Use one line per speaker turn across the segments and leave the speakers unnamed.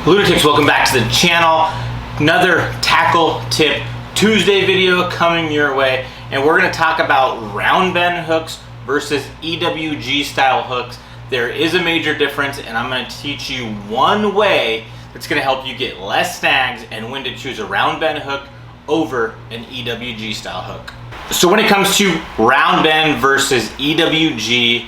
Lunatics, welcome back to the channel. Another Tackle Tip Tuesday video coming your way, and we're going to talk about round bend hooks versus EWG style hooks. There is a major difference, and I'm going to teach you one way that's going to help you get less snags and when to choose a round bend hook over an EWG style hook. So when it comes to round bend versus EWG,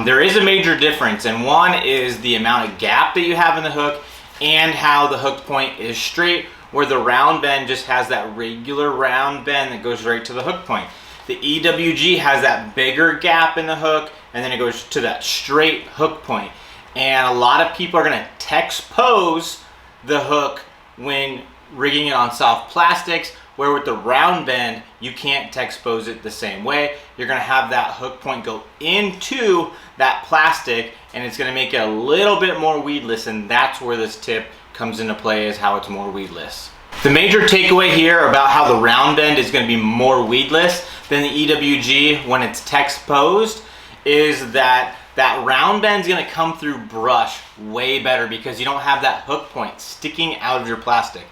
there is a major difference, and one is the amount of gap that you have in the hook and how the hook point is straight, where the round bend just has that regular round bend that goes right to the hook point. The EWG has that bigger gap in the hook, and then it goes to that straight hook point. And a lot of people are going to texpose the hook when rigging it on soft plastics, where with the round bend, you can't texpose it the same way. You're gonna have that hook point go into that plastic, and it's gonna make it a little bit more weedless, and that's where this tip comes into play, is how it's more weedless. The major takeaway here about how the round bend is gonna be more weedless than the EWG when it's texposed is that round bend is gonna come through brush way better because you don't have that hook point sticking out of your plastic.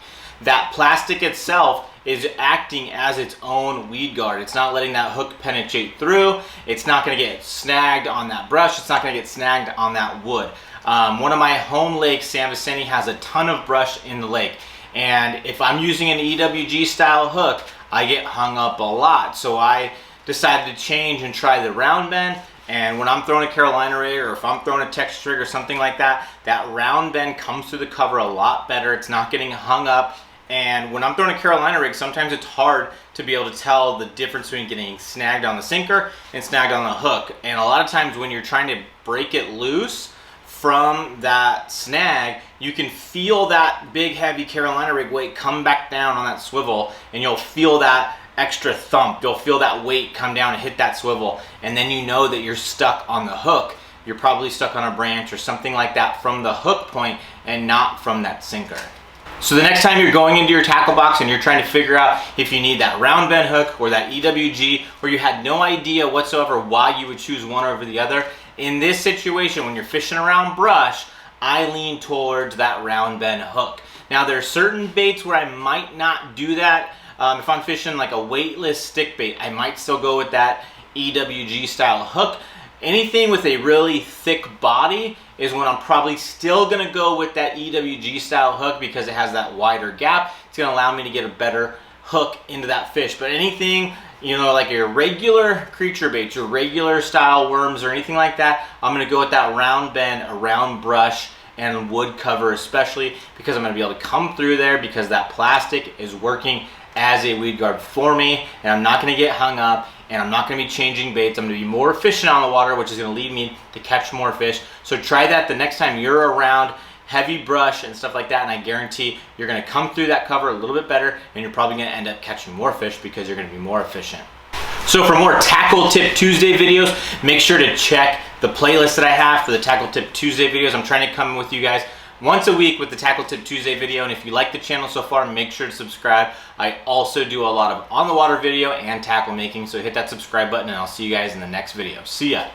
That plastic itself is acting as its own weed guard. It's not letting that hook penetrate through. It's not gonna get snagged on that brush. It's not gonna get snagged on that wood. One of my home lakes, San Vicente, has a ton of brush in the lake. And if I'm using an EWG style hook, I get hung up a lot. So I decided to change and try the round bend. And when I'm throwing a Carolina rig, or if I'm throwing a Texas rig or something like that, that round bend comes through the cover a lot better. It's not getting hung up. And when I'm throwing a Carolina rig, sometimes it's hard to be able to tell the difference between getting snagged on the sinker and snagged on the hook. And a lot of times when you're trying to break it loose from that snag, you can feel that big heavy Carolina rig weight come back down on that swivel, and you'll feel that extra thump. You'll feel that weight come down and hit that swivel, and then you know that you're stuck on the hook. You're probably stuck on a branch or something like that from the hook point and not from that sinker. So the next time you're going into your tackle box and you're trying to figure out if you need that round bend hook or that EWG, or you had no idea whatsoever why you would choose one over the other, in this situation when you're fishing around brush, I lean towards that round bend hook. Now there are certain baits where I might not do that. If I'm fishing like a weightless stick bait, I might still go with that EWG style hook. Anything with a really thick body is when I'm probably still gonna go with that EWG style hook because it has that wider gap. It's gonna allow me to get a better hook into that fish. But anything, you know, like your regular creature baits, your regular style worms or anything like that, I'm gonna go with that round bend around brush and wood cover, especially because I'm gonna be able to come through there because that plastic is working as a weed guard for me, and I'm not gonna get hung up, and I'm not gonna be changing baits. I'm gonna be more efficient on the water, which is gonna lead me to catch more fish. So try that the next time you're around heavy brush and stuff like that, and I guarantee you're gonna come through that cover a little bit better, and you're probably gonna end up catching more fish because you're gonna be more efficient. So for more Tackle Tip Tuesday videos, make sure to check the playlist that I have for the Tackle Tip Tuesday videos. I'm trying to come with you guys once a week with the Tackle Tip Tuesday video, and if you like the channel so far, make sure to subscribe. I also do a lot of on the water video and tackle making, so hit that subscribe button, and I'll see you guys in the next video. See ya.